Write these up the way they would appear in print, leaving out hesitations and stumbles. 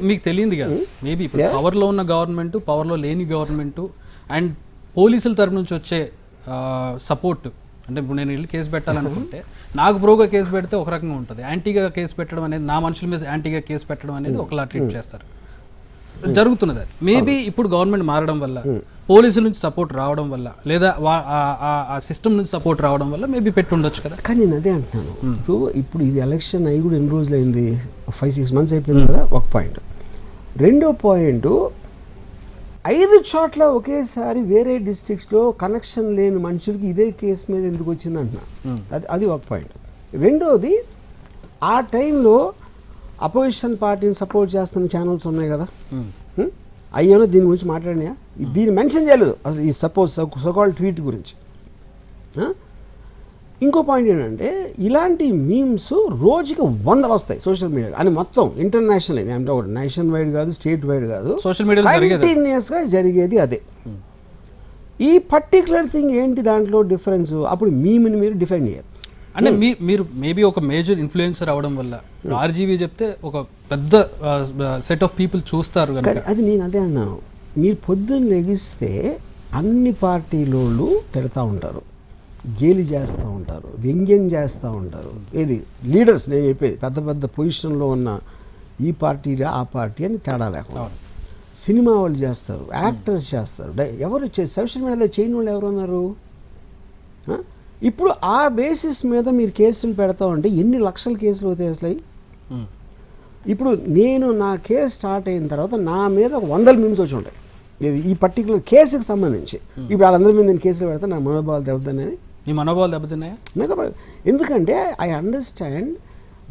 మీకు తెలియంది కదా మేబీ ఇప్పుడు పవర్లో ఉన్న గవర్నమెంట్, పవర్లో లేని గవర్నమెంట్ అండ్ పోలీసుల తరపు నుంచి వచ్చే సపోర్ట్. అంటే ఇప్పుడు నేను వెళ్ళి కేసు పెట్టాలనుకుంటే నాకు ప్రోగా కేసు పెడితే ఒక రకంగా ఉంటుంది, యాంటీగా కేసు పెట్టడం అనేది, నా మనుషుల మీద యాంటీగా కేసు పెట్టడం అనేది ఒకలా ట్రీట్ చేస్తారు, జరుగుతున్నది. మేబీ ఇప్పుడు గవర్నమెంట్ మారడం వల్ల, పోలీసుల నుంచి సపోర్ట్ రావడం వల్ల, లేదా ఆ సిస్టమ్ నుంచి సపోర్ట్ రావడం వల్ల మేబీ పెట్టి ఉండొచ్చు కదా. కానీ నేను అదే అంటున్నాను, ఇప్పుడు ఇది ఎలక్షన్ అయ్యి కూడా ఎన్ని రోజులు అయింది, 5-6 months అయిపోయింది కదా, ఒక పాయింట్. రెండో పాయింట్, 5 చోట్ల ఒకేసారి వేరే డిస్ట్రిక్ట్స్లో కనెక్షన్ లేని మనుషులకి ఇదే కేసు మీద ఎందుకు వచ్చింది అంటున్నా, అది ఒక పాయింట్. రెండోది, ఆ టైంలో అపోజిషన్ పార్టీని సపోర్ట్ చేస్తున్న ఛానల్స్ ఉన్నాయి కదా, అయ్యేమో దీని గురించి మాట్లాడినా, దీన్ని మెన్షన్ చేయలేదు అసలు, ఈ సోకాల్ ట్వీట్ గురించి. ఇంకో పాయింట్ ఏంటంటే, ఇలాంటి మీమ్స్ రోజుకి 100 వస్తాయి సోషల్ మీడియాలో, అని మొత్తం ఇంటర్నేషనల్, అంటే ఒకటి నేషన్ వైడ్ కాదు, స్టేట్ వైడ్ కాదు, సోషల్ మీడియా కంటిన్యూస్గా జరిగేది అదే. ఈ పర్టికులర్ థింగ్ ఏంటి దాంట్లో డిఫరెన్స్, అప్పుడు మీమ్ని మీరు డిఫైన్ చేయరు. అంటే మీరు మేబీ ఒక మేజర్ ఇన్ఫ్లుయెన్సర్ అవడం వల్ల ఆర్జీవీ చెప్తే ఒక పెద్ద సెట్ ఆఫ్ పీపుల్ చూస్తారు కనుక. అది నేను అదే అన్నాను, మీరు పొద్దున్న లెగిస్తే అన్ని పార్టీలోళ్ళు తిడతా ఉంటారు, గేలి చేస్తూ ఉంటారు, వ్యంగ్యం చేస్తూ ఉంటారు. ఏది లీడర్స్, నేను చెప్పేది పెద్ద పెద్ద పొజిషన్లో ఉన్న ఈ పార్టీ ఆ పార్టీ అని తేడా లేకుండా సినిమా వాళ్ళు చేస్తారు, యాక్టర్స్ చేస్తారు, ఎవరు సోషల్ మీడియాలో చేయని వాళ్ళు ఎవరు ఉన్నారు? ఇప్పుడు ఆ బేసిస్ మీద మీరు కేసులు పెడతా ఉంటే ఎన్ని లక్షల కేసులు అవుతాయి అసలు? ఇప్పుడు నేను నా కేసు స్టార్ట్ అయిన తర్వాత నా మీద 100 మీమ్స్ వచ్చి ఉంటాయి ఈ పర్టికులర్ కేసుకి సంబంధించి. ఇప్పుడు వాళ్ళందరి మీద నేను కేసులు పెడతా, నా మనోభావాలు దెబ్బతిన్నాయని. నీ మనోభావాలు దెబ్బతిన్నాయా? ఎందుకంటే I understand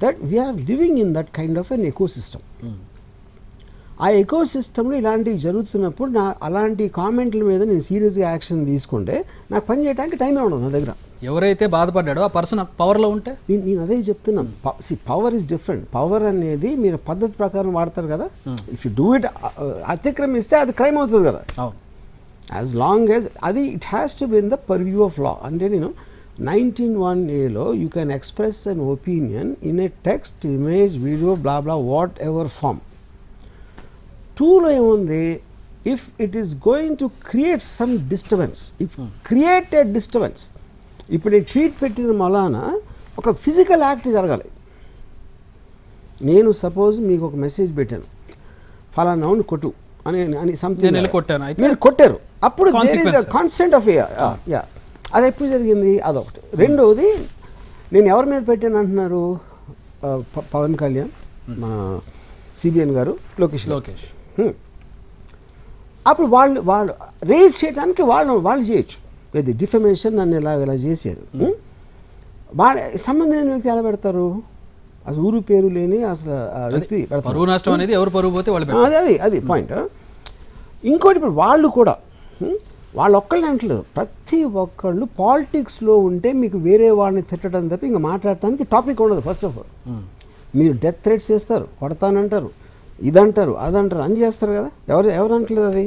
that we're living in that kind of an ecosystem. ఆ ఎకో సిస్టంలో ఇలాంటివి జరుగుతున్నప్పుడు అలాంటి కామెంట్ల మీద నేను సీరియస్గా యాక్షన్ తీసుకుంటే నాకు పని చేయడానికి టైమే ఉండదు నా దగ్గర. ఎవరైతే బాధపడ్డాడో ఆ పర్సన్ పవర్లో ఉంటే, నేను అదే చెప్తున్నాను, పవర్ ఈజ్ డిఫరెంట్. పవర్ అనేది మీరు పద్ధతి ప్రకారం వాడతారు కదా, ఇఫ్ యూ డూ ఇట్ అతిక్రమిస్తే అది క్రైమ్ అవుతుంది కదా. యాజ్ లాంగ్ యాజ్ అది it has to be in the purview of law. అంటే నేను 19(1)(a)లో you can express an opinion in a text, image, video, blah blah, whatever form. 2లో ఏముంది, if it is going to create some disturbance, if created disturbance, ఇప్పుడు నేను tweet పెట్టిన మొలాన ఒక physical act జరగాలి. నేను సపోజ్ మీకు ఒక మెసేజ్ పెట్టాను, ఫలానా అవును కొట్టు అని సంథింగ్ మీరు కొట్టారు, అప్పుడు కాన్స్టెంట్ ఆఫ్ అది ఎప్పుడు జరిగింది, అదొకటి. రెండవది, నేను ఎవరి మీద పెట్టాను అంటున్నారు, పవన్ కళ్యాణ్, మా సిబిఎన్ గారు, లోకేష్. అప్పుడు వాళ్ళు రేజ్ చేయడానికి వాళ్ళు చేయొచ్చు, ఇది డిఫమేషన్, నన్ను ఇలా చేశారు. వాళ్ళ సంబంధం లేని వ్యక్తి ఎలా పెడతారు, అసలు ఊరు పేరు లేని అసలు వ్యక్తి పరువు నష్టం అనేది ఎవరు పరువు పోతే వాళ్ళు, అది పాయింట్. ఇంకోటి, ఇప్పుడు వాళ్ళు కూడా వాళ్ళు ఒక్కళ్ళని అంటలేదు, ప్రతి ఒక్కళ్ళు పాలిటిక్స్లో ఉంటే మీకు వేరే వాళ్ళని తిట్టడం తప్ప ఇంకా మాట్లాడటానికి టాపిక్ ఉండదు. ఫస్ట్ ఆఫ్ ఆల్ మీరు డెత్ థ్రెట్స్ చేస్తారు, కొడతానంటారు, ఇదంటారు, అదంటారు, అని చేస్తారు కదా. ఎవరు అంటలేదు అది.